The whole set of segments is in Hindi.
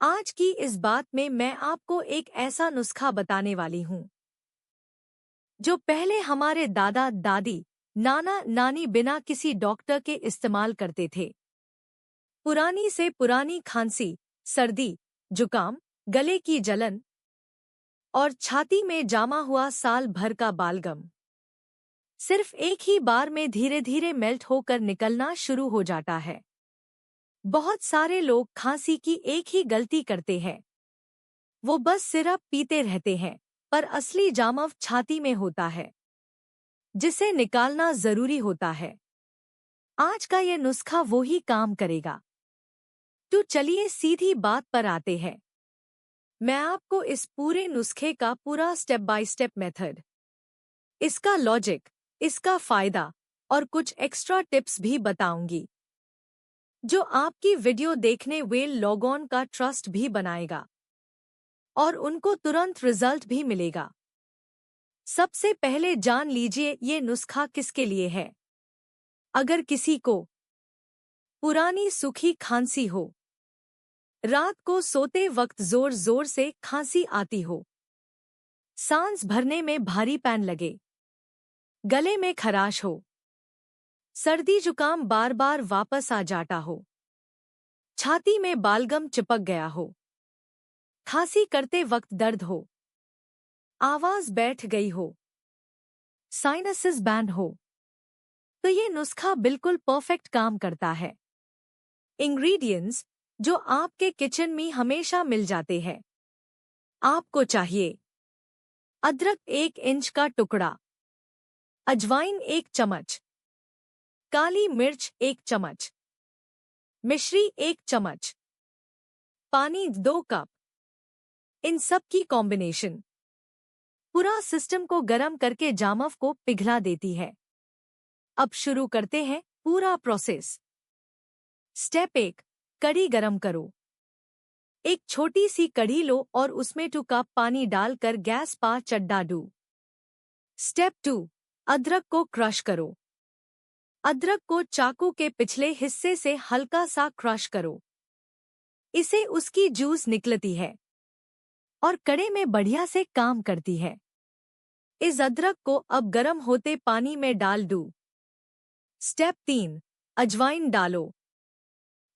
आज की इस बात में मैं आपको एक ऐसा नुस्खा बताने वाली हूँ जो पहले हमारे दादा दादी नाना नानी बिना किसी डॉक्टर के इस्तेमाल करते थे। पुरानी से पुरानी खांसी, सर्दी, जुकाम, गले की जलन और छाती में जमा हुआ साल भर का बालगम सिर्फ एक ही बार में धीरे धीरे मेल्ट होकर निकलना शुरू हो जाता है। बहुत सारे लोग खांसी की एक ही गलती करते हैं, वो बस सिरप पीते रहते हैं, पर असली जामव छाती में होता है, जिसे निकालना जरूरी होता है। आज का ये नुस्खा वो ही काम करेगा। तो चलिए सीधी बात पर आते हैं। मैं आपको इस पूरे नुस्खे का पूरा स्टेप बाय स्टेप मेथड, इसका लॉजिक, इसका फायदा और कुछ एक्स्ट्रा टिप्स भी बताऊंगी, जो आपकी वीडियो देखने वेल लॉग ऑन का ट्रस्ट भी बनाएगा और उनको तुरंत रिजल्ट भी मिलेगा। सबसे पहले जान लीजिए ये नुस्खा किसके लिए है। अगर किसी को पुरानी सूखी खांसी हो, रात को सोते वक्त जोर जोर से खांसी आती हो, सांस भरने में भारीपन लगे, गले में खराश हो, सर्दी जुकाम बार बार वापस आ जाता हो, छाती में बालगम चिपक गया हो, खांसी करते वक्त दर्द हो, आवाज बैठ गई हो, साइनसेस बैंड हो, तो ये नुस्खा बिल्कुल परफेक्ट काम करता है। इंग्रेडिएंट्स जो आपके किचन में हमेशा मिल जाते हैं। आपको चाहिए अदरक 1 इंच का टुकड़ा, अजवाइन 1 चम्मच, काली मिर्च 1 चम्मच, मिश्री 1 चम्मच, पानी 2 कप। इन सब की कॉम्बिनेशन पूरा सिस्टम को गर्म करके जामव को पिघला देती है। अब शुरू करते हैं पूरा प्रोसेस। स्टेप 1, कढ़ी गरम करो। एक छोटी सी कढ़ी लो और उसमें 2 कप पानी डालकर गैस पर चढ़ा दो। स्टेप 2, अदरक को क्रश करो। अदरक को चाकू के पिछले हिस्से से हल्का सा क्रश करो। इसे उसकी जूस निकलती है और कड़े में बढ़िया से काम करती है। इस अदरक को अब गर्म होते पानी में डाल दो। स्टेप 3, अजवाइन डालो।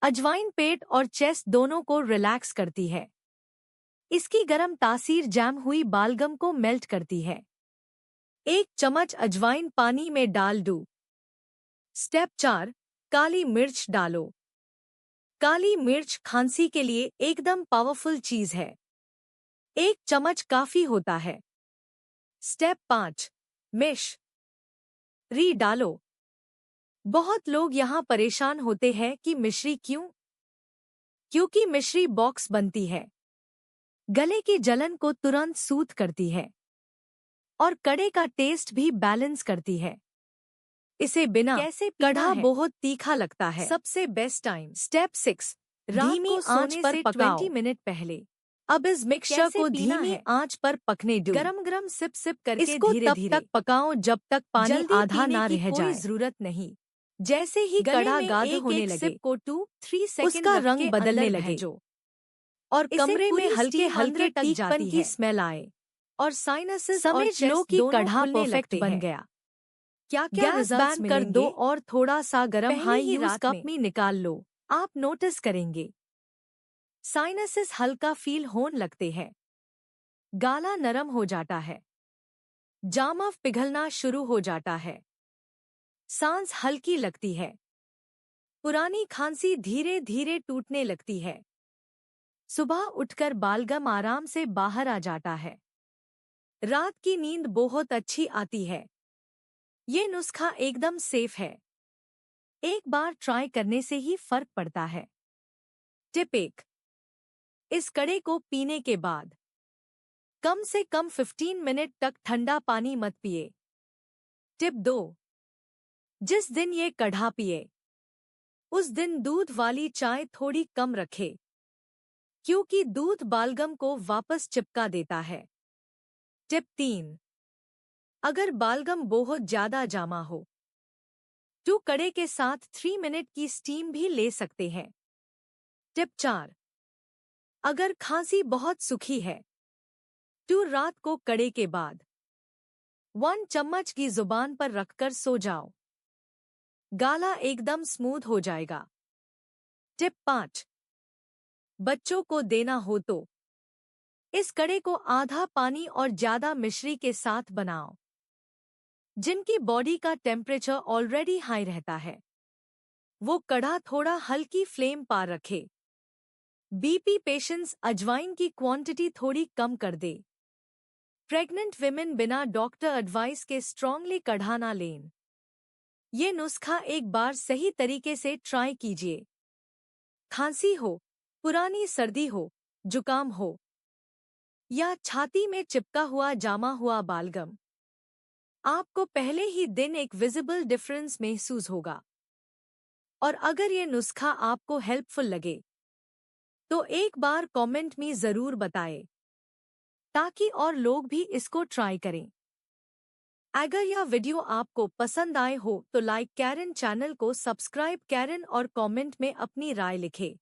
अजवाइन पेट और चेस्ट दोनों को रिलैक्स करती है। इसकी गर्म तासीर जैम हुई बालगम को मेल्ट करती है। 1 चम्मच अजवाइन पानी में डाल दो। स्टेप 4, काली मिर्च डालो। काली मिर्च खांसी के लिए एकदम पावरफुल चीज है। 1 चम्मच काफी होता है। स्टेप 5, मिश्री डालो। बहुत लोग यहाँ परेशान होते हैं कि मिश्री क्यों? क्योंकि मिश्री बॉक्स बनती है, गले की जलन को तुरंत सूद करती है और कड़े का टेस्ट भी बैलेंस करती है। इसे बिना कैसे पीना कढ़ा है? बहुत तीखा लगता है। सबसे बेस्ट टाइम। स्टेप 6, धीमी आंच पर पकाओ। 20 मिनट पहले। अब इस मिक्सचर कैसे को पीना धीमी है? आंच पर पकने दो। गरम गरम सिप सिप करके इसको धीरे तब धीरे। तक पकाओ जब तक पानी जल्दी आधा पीने ना की रह कोई जाए। जरूरत नहीं। जैसे ही गले कढ़ा में गाढ़ एक होने एक लगे, सिप को 2-3 सेकंड उसका रख रंग के बदलने अंदर लगे भेजो और इसे कमरे में पूरी हल्के स्टीम हल्के अंदर तक तीखपन जाती की है स्मेल आए और साइनसेस और समझ लो चेस्ट कि दोनों कढ़ा खुलने परफेक्ट लगते बन हैं। गया। क्या क्या गैस रिजल्ट्स बैंड कर दो मिलेंगे? और थोड़ा सा गरम पहली हाई ही यूज रात कप में में निकाल लो। आप नोटिस करेंगे साइनसेस हल्का फील होने लगते हैं, गाला नरम हो जाता है, जामव पिघलना शुरू हो जाता है, सांस हल्की लगती है, पुरानी खांसी धीरे धीरे टूटने लगती है, सुबह उठकर बालगम आराम से बाहर आ जाता है, रात की नींद बहुत अच्छी आती है। ये नुस्खा एकदम सेफ है, एक बार ट्राई करने से ही फर्क पड़ता है। टिप 1, इस कड़े को पीने के बाद कम से कम 15 मिनट तक ठंडा पानी मत पिए। टिप 2, जिस दिन ये कढ़ा पिए उस दिन दूध वाली चाय थोड़ी कम रखे, क्योंकि दूध बालगम को वापस चिपका देता है। टिप 3, अगर बालगम बहुत ज्यादा जामा हो तो कड़े के साथ 3 मिनट की स्टीम भी ले सकते हैं। टिप 4, अगर खांसी बहुत सूखी है तो रात को कड़े के बाद 1 चम्मच की जुबान पर रखकर सो जाओ। गाला एकदम स्मूथ हो जाएगा। टिप 5। बच्चों को देना हो तो इस कड़े को आधा पानी और ज्यादा मिश्री के साथ बनाओ, जिनकी बॉडी का टेम्परेचर ऑलरेडी हाई रहता है। वो कढ़ा थोड़ा हल्की फ्लेम पर रखे। बीपी पेशेंट्स अजवाइन की क्वांटिटी थोड़ी कम कर दे। प्रेग्नेंट विमेन बिना डॉक्टर एडवाइस के स्ट्रांगली कढ़ा ना लें। ये नुस्खा एक बार सही तरीके से ट्राई कीजिए। खांसी हो, पुरानी सर्दी हो, जुकाम हो या छाती में चिपका हुआ जामा हुआ बालगम, आपको पहले ही दिन एक विजिबल डिफरेंस महसूस होगा। और अगर ये नुस्खा आपको हेल्पफुल लगे तो एक बार कमेंट में ज़रूर बताएं, ताकि और लोग भी इसको ट्राई करें। अगर यह वीडियो आपको पसंद आए हो तो लाइक करें, चैनल को सब्सक्राइब करें और कमेंट में अपनी राय लिखें।